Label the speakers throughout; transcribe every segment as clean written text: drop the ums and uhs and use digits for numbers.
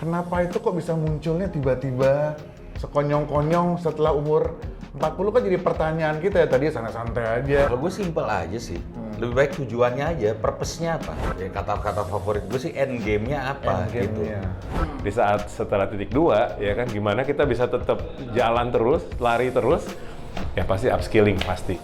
Speaker 1: kenapa itu kok bisa munculnya tiba-tiba sekonyong-konyong setelah umur 40 kan jadi pertanyaan kita ya, tadi santai-santai aja.
Speaker 2: Kalau gue simpel aja sih, lebih baik tujuannya aja, purpose-nya apa. Ya, kata-kata favorit gue sih end game-nya apa gitu.
Speaker 3: Di saat setelah titik 2, ya kan, gimana kita bisa tetap jalan terus, lari terus, ya pasti upskilling, pasti.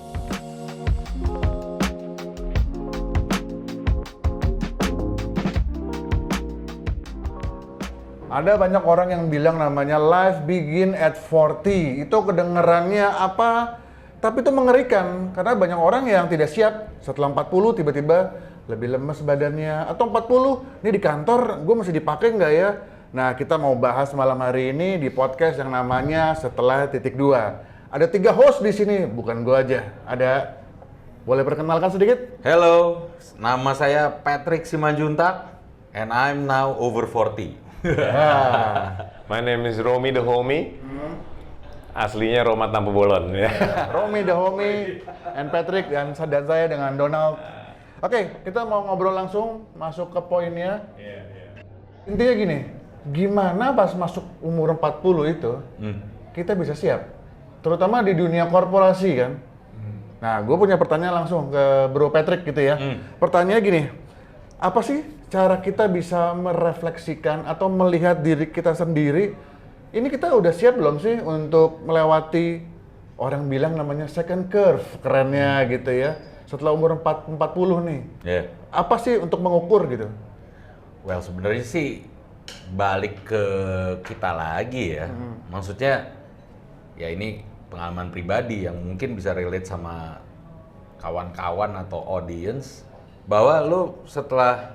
Speaker 1: Ada banyak orang yang bilang namanya life begin at 40. Itu kedengerannya apa? Tapi itu mengerikan karena banyak orang yang tidak siap setelah 40 tiba-tiba lebih lemes badannya. Atau 40, ini di kantor gue masih dipakai nggak ya? Nah, kita mau bahas malam hari ini di podcast yang namanya Setelah Titik 2. Ada 3 host di sini, bukan gue aja. Boleh perkenalkan sedikit?
Speaker 2: Hello, nama saya Patrick Simanjuntak and I'm now over 40.
Speaker 3: My name is Romy the Homie. Aslinya Roma Tampu Bolon ya.
Speaker 1: Romy the Homie and Patrick dan saya dengan Donald. Oke, kita mau ngobrol langsung masuk ke poinnya. Intinya gini, gimana pas masuk umur 40 itu kita bisa siap? Terutama di dunia korporasi kan. Nah, gue punya pertanyaan langsung ke Bro Patrick gitu ya. Pertanyaannya gini, apa sih cara kita bisa merefleksikan atau melihat diri kita sendiri? Ini kita udah siap belum sih untuk melewati orang bilang namanya second curve, kerennya gitu ya. Setelah umur 40 nih.
Speaker 2: Yeah.
Speaker 1: Apa sih untuk mengukur gitu?
Speaker 2: Well, sebenarnya sih balik ke kita lagi ya. Maksudnya ya ini pengalaman pribadi yang mungkin bisa relate sama kawan-kawan atau audience, bahwa lo setelah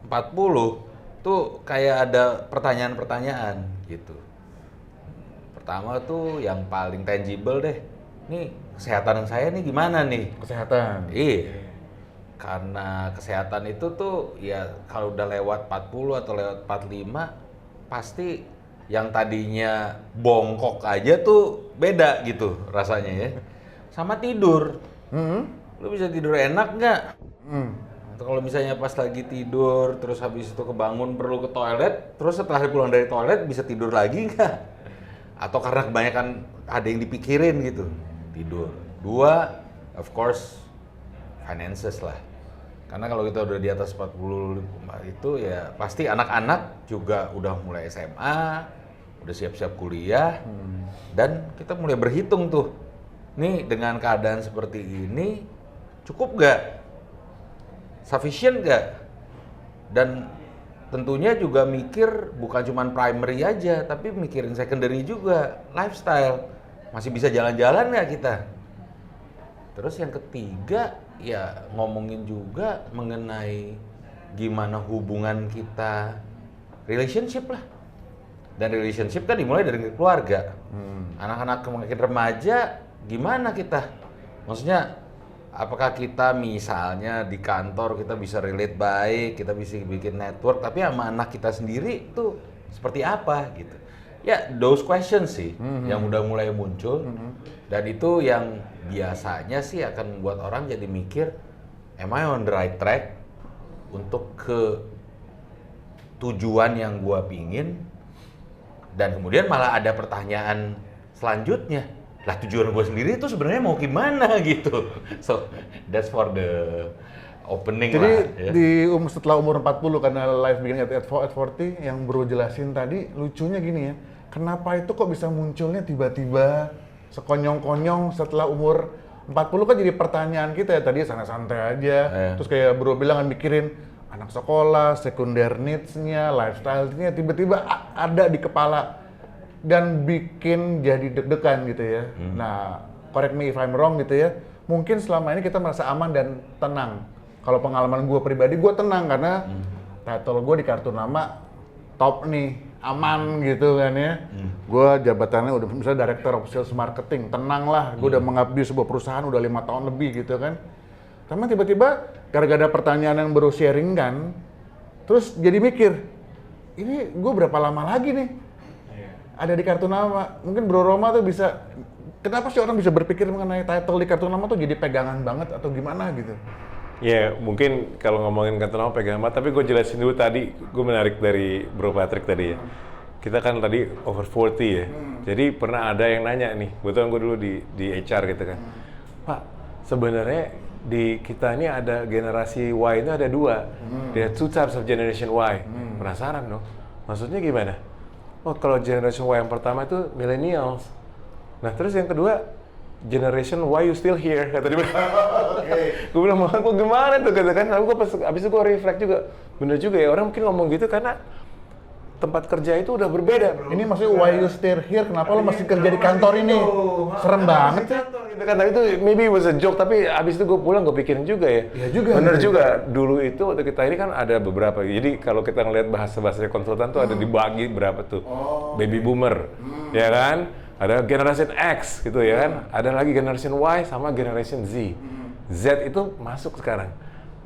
Speaker 2: 40 tuh kayak ada pertanyaan-pertanyaan gitu. Pertama tuh yang paling tangible deh, nih kesehatan saya nih gimana nih?
Speaker 1: Kesehatan.
Speaker 2: Iya. Karena kesehatan itu tuh ya kalau udah lewat 40 atau lewat 45 pasti yang tadinya bongkok aja tuh beda gitu rasanya ya. Sama tidur. Lu bisa tidur enak nggak? Atau kalau misalnya pas lagi tidur terus habis itu kebangun perlu ke toilet, terus setelah pulang dari toilet bisa tidur lagi nggak? Atau karena kebanyakan ada yang dipikirin gitu, tidur. 2, of course, finances lah. Karena kalau kita udah di atas 40 itu ya pasti anak-anak juga udah mulai SMA, udah siap-siap kuliah, dan kita mulai berhitung tuh, nih dengan keadaan seperti ini cukup nggak? Sufficient nggak? Dan tentunya juga mikir bukan cuma primary aja, tapi mikirin secondary juga, lifestyle. Masih bisa jalan-jalan nggak kita? Terus yang ketiga, ya ngomongin juga mengenai gimana hubungan kita, relationship lah. Dan relationship kan dimulai dari keluarga. Anak-anak makin remaja, gimana kita? Maksudnya, apakah kita misalnya di kantor kita bisa relate baik, kita bisa bikin network, tapi sama anak kita sendiri tuh seperti apa gitu. Ya, those questions sih yang udah mulai muncul. Dan itu yang biasanya sih akan membuat orang jadi mikir, am I on the right track untuk ke tujuan yang gua pingin? Dan kemudian malah ada pertanyaan selanjutnya, lah tujuan gue sendiri itu sebenarnya mau gimana gitu. So that's for the opening.
Speaker 1: Jadi
Speaker 2: lah ya.
Speaker 1: setelah umur 40 karena life begin at 40 yang Bro jelasin tadi, lucunya gini ya, kenapa itu kok bisa munculnya tiba-tiba sekonyong-konyong setelah umur 40 kan jadi pertanyaan kita ya, tadi santai-santai aja. Terus kayak Bro bilang mikirin anak sekolah, sekunder needs-nya, lifestyle-nya tiba-tiba ada di kepala dan bikin jadi deg-degan gitu ya. Nah, correct me if I'm wrong gitu ya. Mungkin selama ini kita merasa aman dan tenang. Kalau pengalaman gue pribadi, gue tenang karena title gue di kartu nama top nih, aman gitu kan ya. Gue jabatannya udah misalnya Director of Sales Marketing, tenang lah. Gue udah mengabdi sebuah perusahaan udah 5 tahun lebih gitu kan. Tapi tiba-tiba gara-gara pertanyaan yang baru sharing kan, terus jadi mikir, ini gue berapa lama lagi nih ada di kartu nama? Mungkin Bro Roma tuh bisa, kenapa sih orang bisa berpikir mengenai title di kartu nama tuh jadi pegangan banget atau gimana gitu?
Speaker 3: Ya, mungkin kalau ngomongin kata nama pegang nama, tapi gue jelasin dulu tadi, gue menarik dari Bro Patrick tadi ya. Kita kan tadi over 40 ya, jadi pernah ada yang nanya nih, kebetulan gue dulu di HR gitu kan. Pak, sebenarnya di kita ini ada generasi Y itu ada dua, there are two types of generation Y. Penasaran dong, maksudnya gimana? Oh, kalau generation Y yang pertama itu millennials. Nah, terus yang kedua, generation why you still here, kata dia. Gue bilang, kok gimana tuh, kata kan. Lalu abis itu gue reflect juga, bener juga ya, orang mungkin ngomong gitu karena tempat kerja itu udah berbeda, bro.
Speaker 1: Ini maksudnya why you still here, kenapa lo masih kerja di kantor ini? Serem banget ya.
Speaker 3: Gitu kan, tapi itu maybe was a joke, tapi abis itu gue pulang gue pikirin juga ya.
Speaker 1: Iya juga.
Speaker 3: Bener juga, dulu itu waktu kita ini kan ada beberapa, jadi kalau kita ngeliat bahasa-bahasanya konsultan tuh ada dibagi berapa tuh. Baby boomer, ya kan? Ada generation X gitu ya kan, ada lagi generation Y sama generation Z. Z itu masuk sekarang,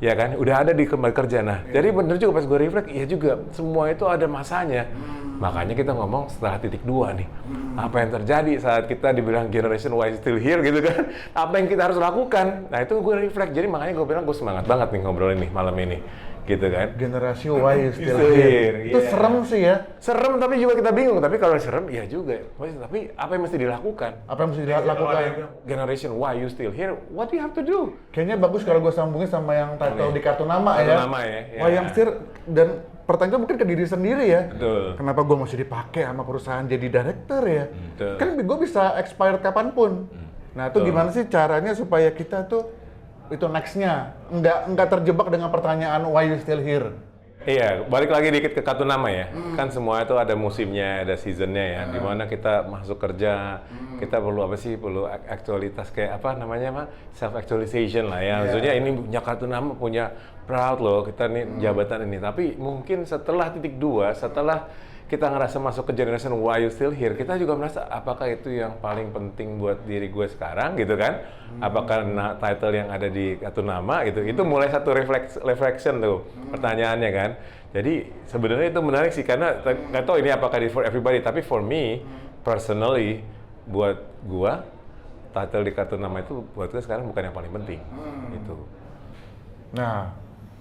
Speaker 3: ya kan, udah ada di kembali kerja. Nah, jadi bener juga pas gue reflect, iya juga, semua itu ada masanya. Makanya kita ngomong setelah titik 2 nih, apa yang terjadi saat kita dibilang generation Y still here gitu kan, apa yang kita harus lakukan. Nah itu gue reflect, jadi makanya gue bilang gue semangat banget nih ngobrol ini malam ini. Gitu kan.
Speaker 1: Generasi Y still here. Itu serem sih ya.
Speaker 3: Serem tapi juga kita bingung. Tapi kalau serem ya juga. Tapi apa yang mesti dilakukan?
Speaker 1: Apa yang mesti dilakukan?
Speaker 3: Generation Y you still here, what do you have to do?
Speaker 1: Kayaknya bagus kalau gue sambungin sama yang title di kartu nama ya.
Speaker 3: Kartu nama ya.
Speaker 1: Y yang still, dan pertanyaan mungkin ke diri sendiri ya.
Speaker 3: Betul.
Speaker 1: Kenapa gue mesti dipakai sama perusahaan jadi director ya?
Speaker 3: Betul.
Speaker 1: Kan gue bisa expired kapanpun. Nah itu gimana sih caranya supaya kita tuh itu next-nya nggak terjebak dengan pertanyaan why you still here?
Speaker 3: Iya, balik lagi dikit ke kartu nama ya. Kan semua itu ada musimnya, ada seasonnya ya. Dimana kita masuk kerja, kita perlu apa sih? Perlu aktualitas kayak apa namanya mah? Self actualization lah ya. Maksudnya ini punya kartu nama, punya proud loh kita nih jabatan ini. Tapi mungkin setelah titik 2, setelah kita ngerasa masuk ke generation why you still here, kita juga merasa apakah itu yang paling penting buat diri gue sekarang gitu kan? Apakah title yang ada di kartu nama gitu? Itu mulai satu reflection tuh pertanyaannya kan. Jadi sebenarnya itu menarik sih karena nggak tahu ini apakah for everybody, tapi for me personally buat gue title di kartu nama itu buat gue sekarang bukan yang paling penting gitu.
Speaker 1: Nah,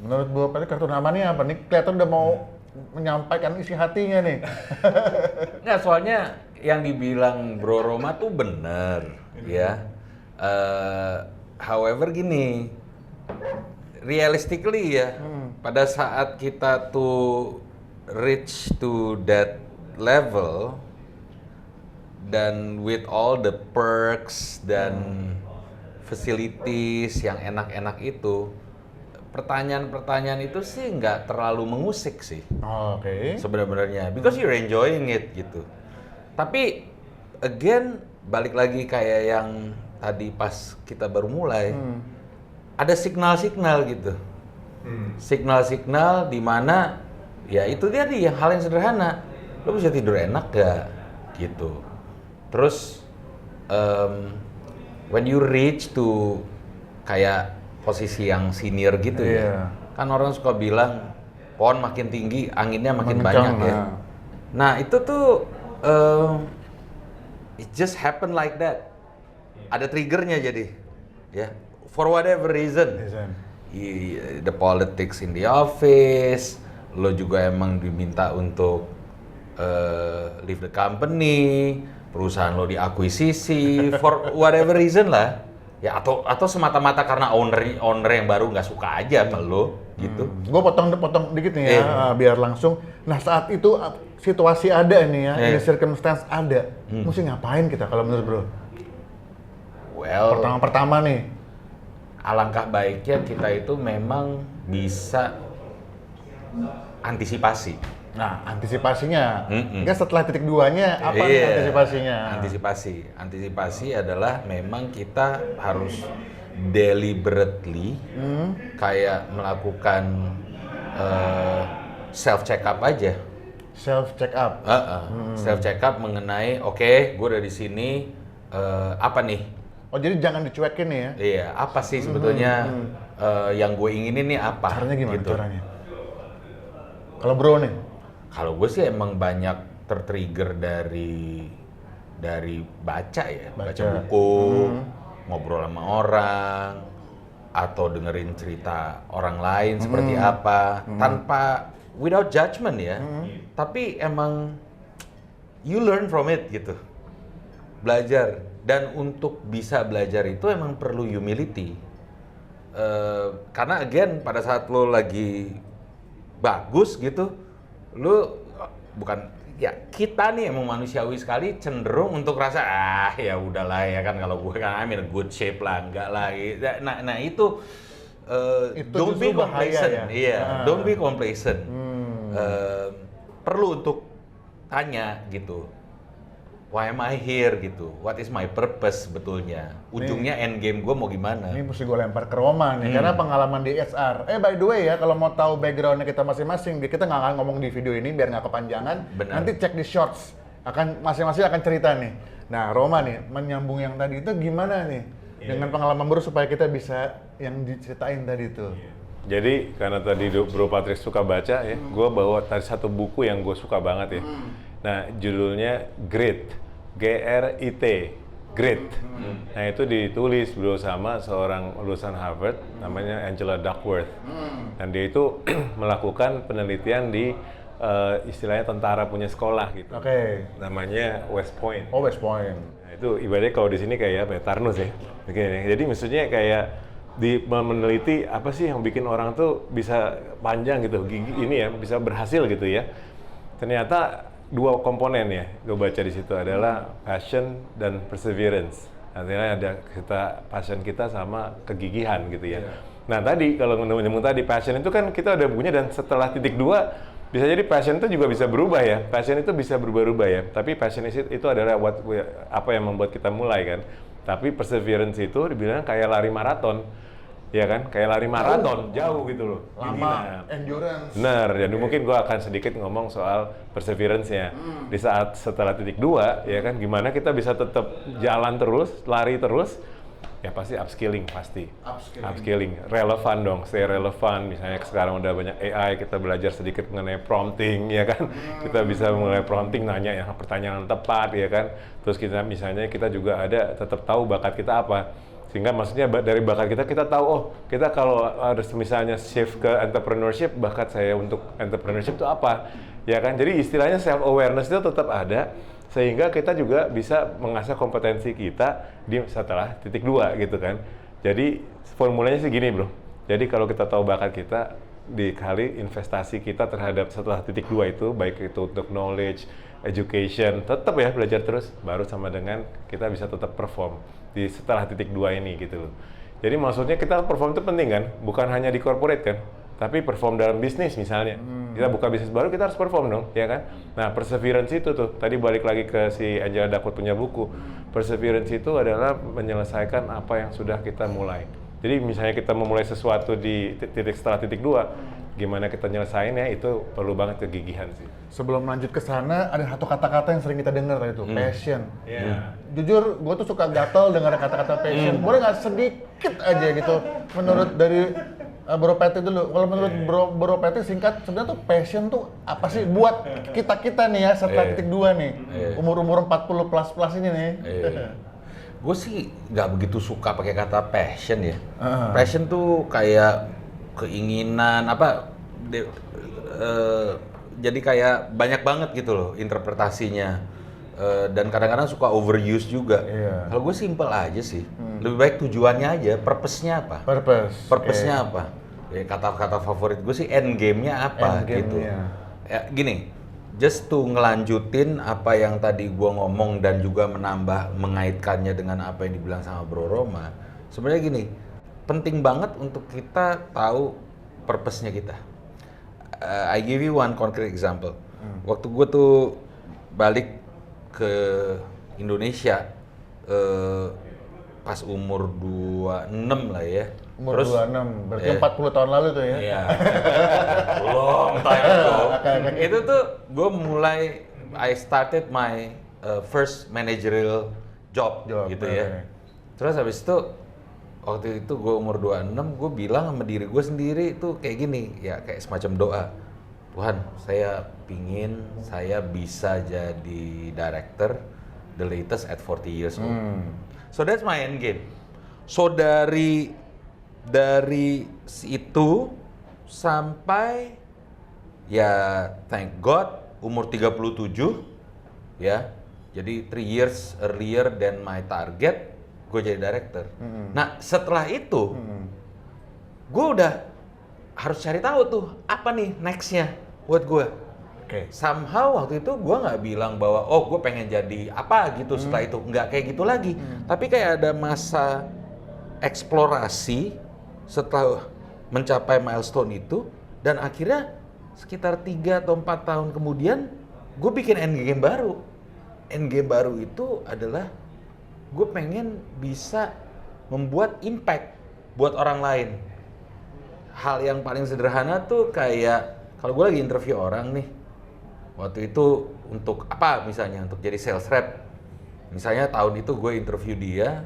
Speaker 1: menurut gue pada kartu nama nih apa nih? Kelihatan udah mau menyampaikan isi hatinya nih.
Speaker 2: Nggak, soalnya yang dibilang Bro Roma tuh bener, ya. However gini, realistically ya, pada saat kita tuh reach to that level, dan with all the perks dan facilities yang enak-enak itu, pertanyaan-pertanyaan itu sih nggak terlalu mengusik sih.
Speaker 1: Oke.
Speaker 2: Sebenarnya, because you're enjoying it gitu. Tapi again, balik lagi kayak yang tadi pas kita baru mulai, ada signal-signal gitu. Signal-signal di mana ya itu tadi yang hal yang sederhana. Lo bisa tidur enak gak? Gitu. Terus when you reach to kayak posisi yang senior gitu ya. Kan orang suka bilang pohon makin tinggi, anginnya makin banyak ya. Nah, itu tuh it just happen like that. Ada triggernya jadi. Ya, for whatever reason. The politics in the office, lo juga emang diminta untuk leave the company, perusahaan lo diakuisisi for whatever reason lah. Ya atau semata-mata karena owner yang baru nggak suka aja sama lo gitu.
Speaker 1: Gue potong dikit nih ya, biar langsung. Nah saat itu situasi ada nih ya, ini circumstance ada. Mesti ngapain kita kalau menurut bro?
Speaker 2: Well,
Speaker 1: pertama nih,
Speaker 2: alangkah baiknya kita itu memang bisa antisipasi.
Speaker 1: Nah, antisipasinya. Enggak setelah titik 2-nya apa antisipasinya? Antisipasi adalah memang kita harus deliberately kayak melakukan self check up aja. Self check up.
Speaker 2: Self check up mengenai oke, gue udah di sini apa nih?
Speaker 1: Oh, jadi jangan dicuekin nih ya.
Speaker 2: Iya, apa sih sebetulnya yang gue inginin nih apa?
Speaker 1: Caranya gimana
Speaker 2: gitu.
Speaker 1: caranya? Kalau bro nih?
Speaker 2: Kalau gue sih emang banyak tertrigger dari baca ya, baca buku, ngobrol sama orang, atau dengerin cerita orang lain seperti apa tanpa without judgment ya. Tapi emang you learn from it gitu. Belajar, dan untuk bisa belajar itu emang perlu humility. Karena again pada saat lo lagi bagus gitu, lo bukan ya, kita nih emang manusiawi sekali cenderung untuk rasa ya udahlah ya kan, kalau gue kan I'm in a good shape lah, enggak lah. Nah itu don't be complacent.
Speaker 1: Ya?
Speaker 2: Iya, don't be complacent. Perlu untuk tanya gitu. Why am I here gitu? What is my purpose sebetulnya? Ujungnya end game gue mau gimana?
Speaker 1: Ini mesti gue lempar ke Roma nih, karena pengalaman di SR. By the way ya, kalau mau tahu backgroundnya kita masing-masing, kita nggak akan ngomong di video ini biar nggak kepanjangan.
Speaker 2: Benar.
Speaker 1: Nanti cek di shorts, masing-masing akan cerita nih. Nah, Roma nih, menyambung yang tadi itu gimana nih? Dengan pengalaman baru supaya kita bisa yang diceritain tadi itu.
Speaker 3: Jadi karena tadi Bro Patrick suka baca ya, gue bawa tadi satu buku yang gue suka banget ya. Nah, judulnya Grit. GRIT, Grit. Nah itu ditulis bro sama seorang lulusan Harvard, namanya Angela Duckworth. Dan dia itu melakukan penelitian di istilahnya tentara punya sekolah gitu.
Speaker 1: Oke.
Speaker 3: Namanya West Point.
Speaker 1: Oh, West Point.
Speaker 3: Nah, itu ibaratnya kalau di sini kayak apa ya, Tarnus ya. Begini. Jadi maksudnya kayak meneliti apa sih yang bikin orang tuh bisa panjang gitu, gigi ini ya, bisa berhasil gitu ya. Ternyata dua komponen ya, gue baca di situ adalah passion dan perseverance. Artinya ada passion kita sama kegigihan gitu ya. Nah tadi kalau nyambung tadi passion itu kan kita udah punya, dan setelah titik 2 bisa jadi passion itu juga bisa berubah ya. Passion itu bisa berubah-ubah ya. Tapi passion itu adalah apa yang membuat kita mulai kan. Tapi perseverance itu dibilang kayak lari maraton. Ya kan, kayak lari maraton, jauh gitu loh.
Speaker 1: Lama, endurance.
Speaker 3: Benar, jadi mungkin gue akan sedikit ngomong soal perseverance-nya. Di saat setelah titik 2, ya kan, gimana kita bisa tetap jalan terus, lari terus, ya pasti upskilling pasti. Upskilling, relevan dong, stay relevan. Misalnya sekarang udah banyak AI, kita belajar sedikit mengenai prompting, ya kan. Kita bisa mulai prompting, nanya yang pertanyaan tepat, ya kan. Terus misalnya kita juga ada tetap tahu bakat kita apa. Sehingga maksudnya dari bakat kita tahu, oh kita kalau harus misalnya shift ke entrepreneurship, bakat saya untuk entrepreneurship itu apa, ya kan? Jadi istilahnya self awareness itu tetap ada, sehingga kita juga bisa mengasah kompetensi kita di setelah titik 2 gitu kan. Jadi formulanya sih gini bro, jadi kalau kita tahu bakat kita, dikali investasi kita terhadap setelah titik 2 itu, baik itu untuk knowledge, education, tetap ya belajar terus, baru sama dengan kita bisa tetap perform di setelah titik 2 ini gitu loh. Jadi maksudnya kita perform itu penting kan, bukan hanya di corporate kan, tapi perform dalam bisnis misalnya. Kita buka bisnis baru, kita harus perform dong, ya kan? Nah, perseverance itu tuh, tadi balik lagi ke si Angela Duckworth punya buku. Perseverance itu adalah menyelesaikan apa yang sudah kita mulai. Jadi misalnya kita memulai sesuatu di setelah titik 2, gimana kita nyelesainnya itu perlu banget kegigihan sih.
Speaker 1: Sebelum lanjut ke sana, ada satu kata-kata yang sering kita dengar itu, passion. Jujur, gue tuh suka gatel dengar kata-kata passion. Boleh nggak sedikit aja gitu, menurut dari Bro Patrick dulu. Kalau menurut Bro Patrick singkat, sebenarnya tuh passion tuh apa sih buat kita nih ya setelah titik 2 nih, umur-umur 40 plus ini nih.
Speaker 2: Gue sih nggak begitu suka pakai kata passion ya. Passion tuh kayak keinginan jadi kayak banyak banget gitu loh interpretasinya, dan kadang-kadang suka overuse juga. Kalau gue simple aja sih, lebih baik tujuannya aja, purpose-nya apa? Purpose-nya apa? Ya, kata-kata favorit gue sih end game-nya apa gitu. Ya, gini, just to ngelanjutin apa yang tadi gue ngomong dan juga mengaitkannya dengan apa yang dibilang sama Bro Roma. Sebenarnya gini, penting banget untuk kita tahu purpose-nya kita. I give you one concrete example. Waktu gue tuh balik ke Indonesia pas umur 26 lah ya.
Speaker 1: Umur 26, berarti 40 tahun lalu tuh ya?
Speaker 2: Iya. Long time ago. Itu tuh gue mulai, I started my first managerial job gitu ya. Terus habis itu, waktu itu gue umur 26, gue bilang sama diri gue sendiri tuh kayak gini, ya kayak semacam doa. Tuhan, saya pingin saya bisa jadi director the latest at 40 years old. So that's my end game. So dari dari itu sampai ya thank God umur 37 ya. Jadi 3 years earlier than my target, gue jadi director. Nah setelah itu, gue udah harus cari tahu tuh apa nih nextnya buat gue.
Speaker 1: Oke.
Speaker 2: Somehow waktu itu gue nggak bilang bahwa oh gue pengen jadi apa gitu setelah itu, nggak kayak gitu lagi. Tapi kayak ada masa eksplorasi setelah mencapai milestone itu, dan akhirnya sekitar 3 atau 4 tahun kemudian gue bikin endgame baru. Endgame baru itu adalah gue pengen bisa membuat impact buat orang lain. Hal yang paling sederhana tuh kayak kalau gue lagi interview orang nih, waktu itu untuk apa misalnya, untuk jadi sales rep. Misalnya tahun itu gue interview dia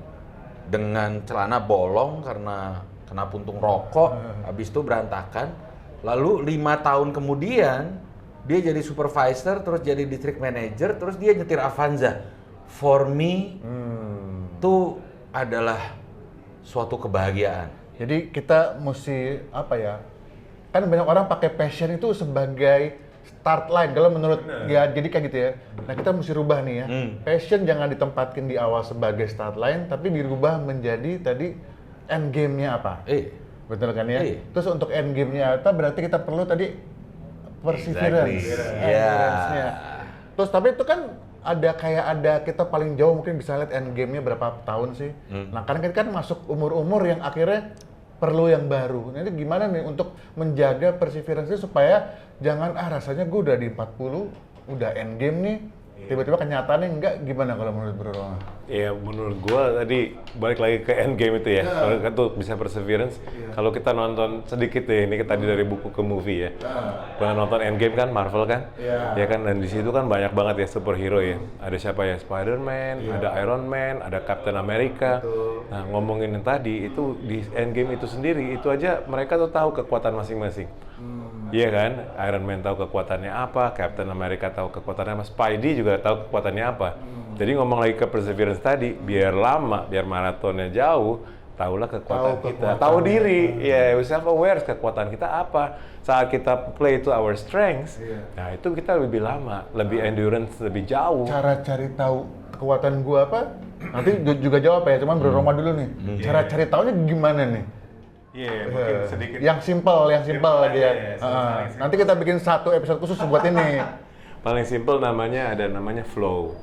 Speaker 2: dengan celana bolong karena kena puntung rokok, habis itu berantakan. Lalu 5 tahun kemudian dia jadi supervisor, terus jadi district manager, terus dia nyetir Avanza. For me, itu adalah suatu kebahagiaan.
Speaker 1: Jadi kita mesti apa ya? Kan banyak orang pakai passion itu sebagai start line. Kalau menurut ya jadi kayak gitu ya. Nah kita mesti rubah nih ya. Passion jangan ditempatkan di awal sebagai start line, tapi dirubah menjadi tadi end game-nya apa? Betul kan ya? Terus untuk end game-nya apa? Berarti kita perlu tadi perseverance. Endurance-nya. Terus tapi itu kan ada kita paling jauh mungkin bisa lihat end game-nya berapa tahun sih. Nah, karena kita kan masuk umur-umur yang akhirnya perlu yang baru. Nanti gimana nih untuk menjaga perseverance supaya jangan rasanya gue udah di 40 udah end game nih. Tiba-tiba kenyataannya enggak, gimana kalau menurut Bro Ronald?
Speaker 3: Ya menurut gua tadi balik lagi ke end game itu ya. Kalau kan tuh bisa perseverance. Kalau kita nonton sedikit ya, ini tadi dari buku ke movie ya. Pernah nonton Endgame kan, Marvel kan? Ya kan, dan di situ kan banyak banget ya superhero ya. Ada siapa ya? Spider-Man, ada Iron Man, ada Captain America. Nah ngomongin yang tadi itu di Endgame itu sendiri, itu aja mereka tuh tahu kekuatan masing-masing. Iya kan, Iron Man tahu kekuatannya apa, Captain America tahu kekuatannya apa, Spidey juga tahu kekuatannya apa. Jadi ngomong lagi ke perseverance tadi, biar lama, biar maratonnya jauh, tahulah kekuatan kita, tahu diri, ya self aware kekuatan kita apa. Saat kita play to our strengths, nah itu kita lebih lama, lebih endurance, lebih jauh.
Speaker 1: Cara cari tahu kekuatan gua apa? Nanti juga jawab ya, cuman Bro Roma dulu nih. Cara cari taunya gimana nih?
Speaker 3: Mungkin sedikit.
Speaker 1: Yang simple lagi ya. Nanti kita bikin satu episode khusus buat ini.
Speaker 3: Paling simple namanya flow.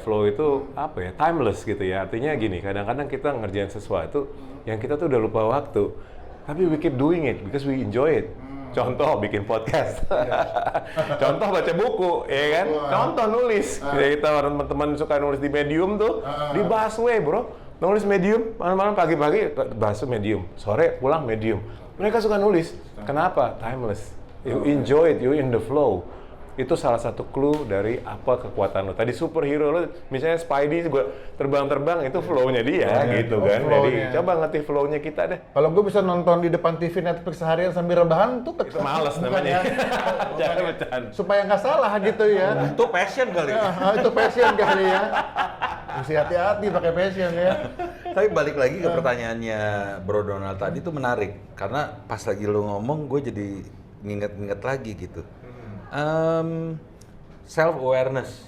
Speaker 3: Flow itu apa ya? Timeless gitu ya. Artinya gini, kadang-kadang kita ngerjain sesuatu yang kita tuh udah lupa waktu, tapi we keep doing it because we enjoy it. Contoh bikin podcast, contoh baca buku, ya kan? Contoh nulis. Kita teman-teman suka nulis di Medium tuh, di busway bro. Nulis Medium, malam-malam pagi-pagi bahas Medium, sore pulang Medium. Mereka suka nulis. Kenapa? Timeless. You enjoy it, you in the flow. Itu salah satu clue dari apa kekuatan lo. Tadi superhero lo, misalnya Spidey juga terbang-terbang, itu flow-nya dia gitu kan. Jadi coba ngerti flow-nya kita deh.
Speaker 1: Kalau gue bisa nonton di depan TV Netflix seharian sambil rebahan tuh
Speaker 3: itu males namanya. Jangan bercanda.
Speaker 1: Supaya nggak salah gitu ya.
Speaker 2: Itu passion kali.
Speaker 1: Itu passion kali ya. Mesti hati-hati pakai passion ya.
Speaker 2: Tapi balik lagi ke pertanyaannya Bro Donald tadi itu menarik, karena pas lagi lu ngomong gue jadi nginget-nginget lagi gitu. Self awareness,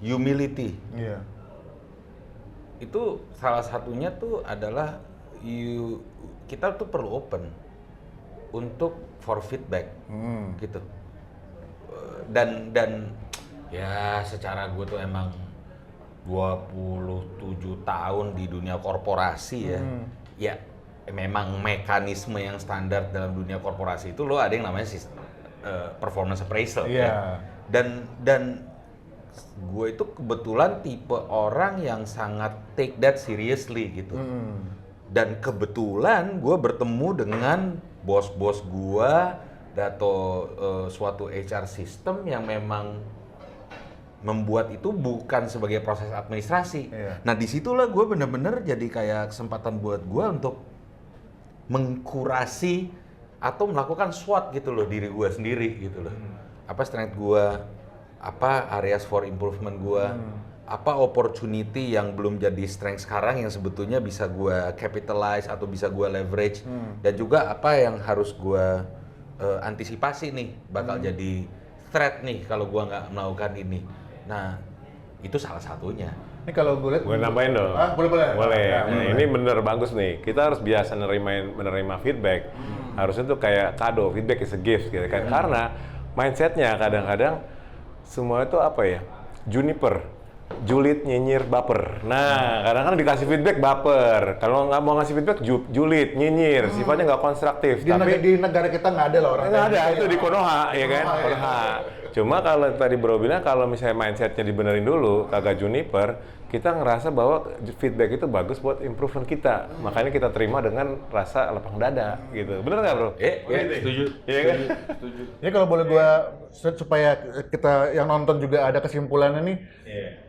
Speaker 2: humility, itu salah satunya tuh adalah kita tuh perlu open untuk for feedback, gitu. Dan ya secara gue tuh emang 27 tahun di dunia korporasi ya, ya memang mekanisme yang standar dalam dunia korporasi itu lo ada yang namanya performance appraisal ya. Dan gue itu kebetulan tipe orang yang sangat take that seriously gitu. Dan kebetulan gue bertemu dengan bos-bos gue atau suatu HR system yang memang membuat itu bukan sebagai proses administrasi. Nah disitulah gue bener-bener jadi kayak kesempatan buat gue untuk mengkurasi atau melakukan SWOT gitu loh diri gue sendiri gitu loh. Apa strength gue, apa areas for improvement gue, apa opportunity yang belum jadi strength sekarang yang sebetulnya bisa gue capitalize atau bisa gue leverage, dan juga apa yang harus gue antisipasi nih bakal jadi threat nih kalau gue nggak melakukan ini. Nah, itu salah satunya.
Speaker 1: Ini kalau gue lihat,
Speaker 3: Gue nambahin dong.
Speaker 1: Boleh.
Speaker 3: Boleh.
Speaker 1: Ya,
Speaker 3: Nah,
Speaker 1: boleh.
Speaker 3: ini bener bagus nih. Kita harus biasa menerima feedback. Harusnya tuh kayak kado. Feedback is a gift gitu kan. Karena mindsetnya kadang-kadang semua itu apa ya? Juniper, julid, nyinyir, baper. Nah, kadang-kadang dikasih feedback baper. Kalau nggak mau ngasih feedback, julid, nyinyir. Sifatnya nggak konstruktif.
Speaker 1: Di negara kita nggak ada lah orang
Speaker 3: Nggak
Speaker 1: kayak
Speaker 3: ada,
Speaker 1: gitu
Speaker 3: itu
Speaker 1: ya.
Speaker 3: di Konoha, ya kan?
Speaker 1: Konoha, ya.
Speaker 3: Konoha. Cuma kalau tadi Bro bilang, kalau misalnya mindsetnya dibenerin dulu, kagak juniper, kita ngerasa bahwa feedback itu bagus buat improvement kita. Makanya kita terima dengan rasa lapang dada, gitu. Bener nggak, Bro?
Speaker 2: Setuju.
Speaker 3: Iya kan?
Speaker 1: Ini kalau boleh gua supaya kita yang nonton juga ada kesimpulannya nih.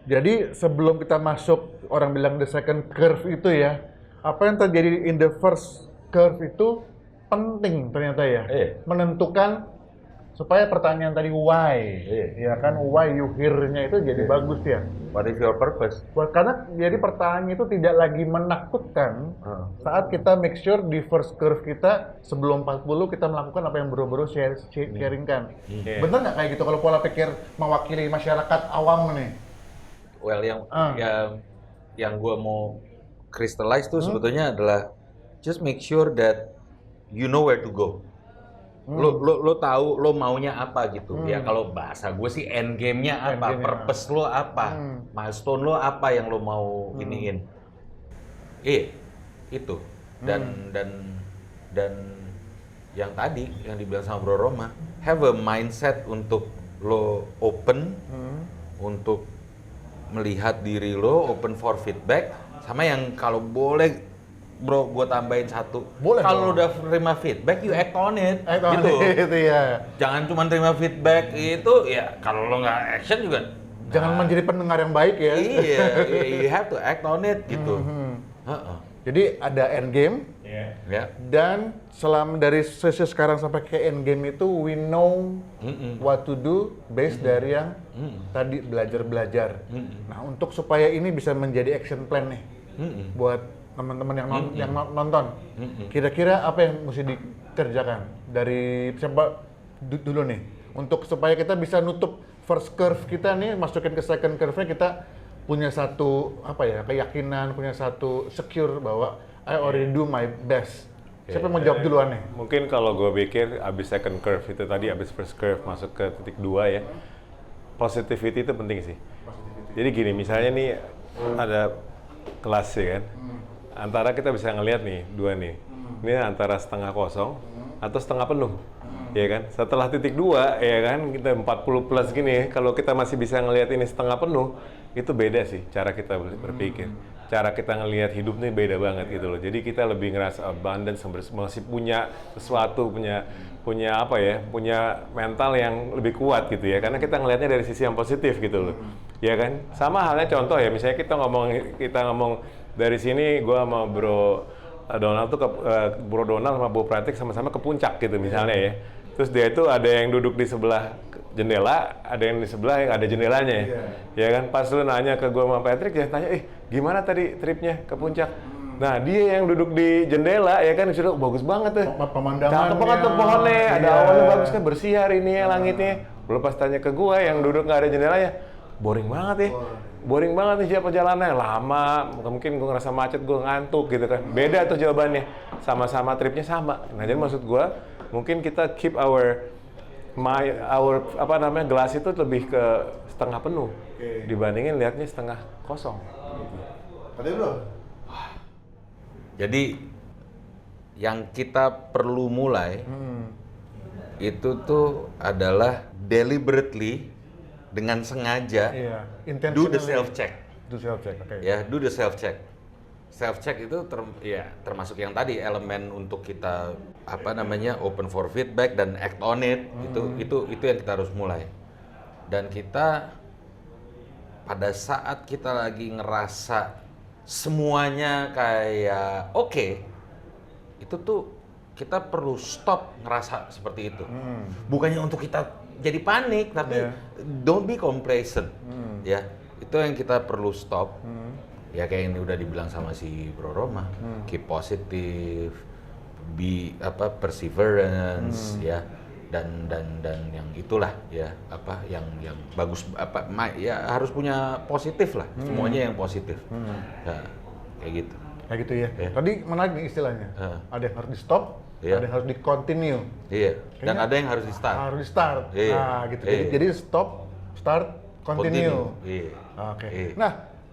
Speaker 1: Jadi sebelum kita masuk, orang bilang the second curve itu ya, apa yang terjadi in the first curve itu penting ternyata ya. Menentukan supaya pertanyaan tadi why, ya kan, why you hear-nya itu jadi bagus ya.
Speaker 2: What is your purpose?
Speaker 1: Karena jadi pertanyaan itu tidak lagi menakutkan saat kita make sure di first curve kita sebelum 40 kita melakukan apa yang bro-bro sharingkan. Bener nggak kayak gitu kalau pola pikir mewakili masyarakat awam nih?
Speaker 2: Well, yang gue mau crystallize tuh sebetulnya adalah just make sure that you know where to go. Lo tahu lo maunya apa gitu. Ya kalau bahasa gue sih end game-nya apa, purpose lo apa, milestone lo apa yang lo mau iniin. Itu. Dan yang tadi yang dibilang sama Bro Roma, have a mindset untuk lo open, untuk melihat diri lo, open for feedback, sama yang kalau boleh Bro, gue tambahin satu.
Speaker 1: Boleh.
Speaker 2: Kalau udah terima feedback, you act on it.
Speaker 1: Gitu. Itu ya.
Speaker 2: Jangan cuma terima feedback itu, ya kalau lo nggak action juga.
Speaker 1: Jangan menjadi pendengar yang baik ya.
Speaker 2: Iya, you have to act on it gitu.
Speaker 1: Jadi ada end game.
Speaker 2: Ya.
Speaker 1: Dan selama dari sesi sekarang sampai ke end game itu we know what to do based dari yang tadi belajar. Nah, untuk supaya ini bisa menjadi action plan nih buat teman-teman yang nonton. Kira-kira apa yang mesti dikerjakan dari siapa dulu nih untuk supaya kita bisa nutup first curve kita nih, masukin ke second curve-nya, kita punya satu apa ya, keyakinan, punya satu secure bahwa I already do my best. Siapa yang mau jawab duluan nih?
Speaker 3: Mungkin kalau gue pikir abis second curve itu tadi, abis first curve masuk ke titik 2 ya, positivity itu penting sih. Jadi gini, misalnya nih ada kelas ya kan, antara kita bisa ngelihat nih dua nih, ini antara setengah kosong atau setengah penuh, ya kan? Setelah titik 2 ya kan, kita 40 plus gini, kalau kita masih bisa ngelihat ini setengah penuh, itu beda sih cara kita berpikir. Cara kita ngelihat hidup nih beda banget gitu loh. Jadi kita lebih ngerasa abundance, masih punya sesuatu, punya apa ya, punya mental yang lebih kuat gitu ya. Karena kita ngelihatnya dari sisi yang positif gitu loh. Ya kan? Sama halnya contoh ya, misalnya kita ngomong dari sini, gua sama Bro Donald tuh Bro Donald sama Bro Pratik sama-sama ke puncak gitu misalnya ya. Terus dia itu ada yang duduk di sebelah jendela, ada yang di sebelah yang ada jendelanya ya kan. Pas lu nanya ke gua sama Patrick, ya tanya, gimana tadi tripnya ke puncak? Nah, dia yang duduk di jendela ya kan, sudah bagus banget tuh.
Speaker 1: Pemandangannya.
Speaker 3: Cakep banget tuh pohonnya, ada awannya bagus kan, bersih hari ini ya langitnya. Lalu pas tanya ke gua yang duduk nggak ada jendelanya, boring banget ya. Boring banget nih perjalanannya, lama, mungkin gue ngerasa macet, gue ngantuk gitu kan. Beda tuh jawabannya, sama-sama tripnya sama. Nah, jadi maksud gue, mungkin kita keep our apa namanya, gelas itu lebih ke setengah penuh dibandingin lihatnya setengah kosong.
Speaker 1: Tadi bro.
Speaker 2: Jadi yang kita perlu mulai itu tuh adalah deliberately, dengan sengaja, do the self check.
Speaker 1: Do self check, oke.
Speaker 2: Ya, do the self check. Self check itu termasuk yang tadi, elemen untuk kita apa namanya, open for feedback dan act on it. Itu yang kita harus mulai. Dan kita pada saat kita lagi ngerasa semuanya kayak oke, itu tuh kita perlu stop ngerasa seperti itu. Bukannya untuk kita jadi panik, tapi don't be complacent. Ya, itu yang kita perlu stop. Ya kayak ini udah dibilang sama si Bro Roma, keep positive, be perseverance ya, dan yang itulah ya yang bagus ya harus punya positif lah, semuanya yang positif. Ya, kayak gitu.
Speaker 1: Kayak gitu ya.
Speaker 2: Ya.
Speaker 1: Tadi menarik nih istilahnya. Ada yang harus di stop,
Speaker 2: Iya.
Speaker 1: ada yang harus di continue.
Speaker 2: Iya. Dan
Speaker 1: Kayaknya
Speaker 2: ada yang harus di start.
Speaker 1: Harus di start.
Speaker 2: Iya.
Speaker 1: Nah, gitu.
Speaker 2: Iya.
Speaker 1: Jadi stop, start, continue.
Speaker 2: Iya.
Speaker 1: Oke.
Speaker 2: Iya.
Speaker 1: Nah,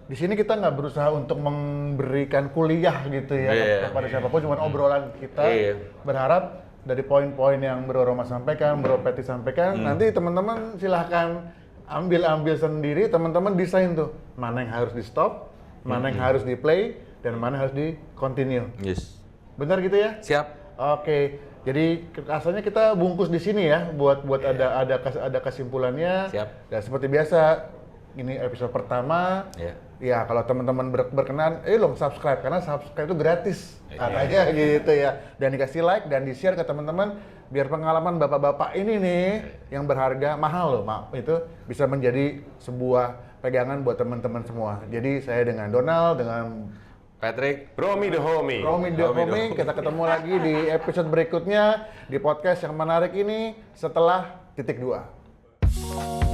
Speaker 1: di sini kita nggak berusaha untuk memberikan kuliah gitu ya
Speaker 2: Iya.
Speaker 1: kepada siapapun, cuma obrolan kita.
Speaker 2: Iya.
Speaker 1: Berharap dari poin-poin yang Bro Roma sampaikan, Bro Peti sampaikan, nanti teman-teman silahkan ambil sendiri, teman-teman desain tuh mana yang harus di stop, mana yang harus di play, dan mana harus di continue.
Speaker 2: Yes.
Speaker 1: Benar gitu ya?
Speaker 2: Siap.
Speaker 1: Oke. Jadi rasanya kita bungkus di sini ya buat ada kesimpulannya.
Speaker 2: Siap.
Speaker 1: Dan seperti biasa ini episode pertama.
Speaker 2: Iya.
Speaker 1: Ya kalau teman-teman berkenan, subscribe karena subscribe itu gratis katanya gitu ya. Dan dikasih like dan di-share ke teman-teman biar pengalaman bapak-bapak ini nih yang berharga mahal loh, itu bisa menjadi sebuah pegangan buat teman-teman semua. Jadi saya dengan Donald, dengan
Speaker 2: Patrick,
Speaker 3: Romi the homie.
Speaker 1: Romi the Homie, kita ketemu lagi di episode berikutnya di podcast yang menarik ini setelah titik 2.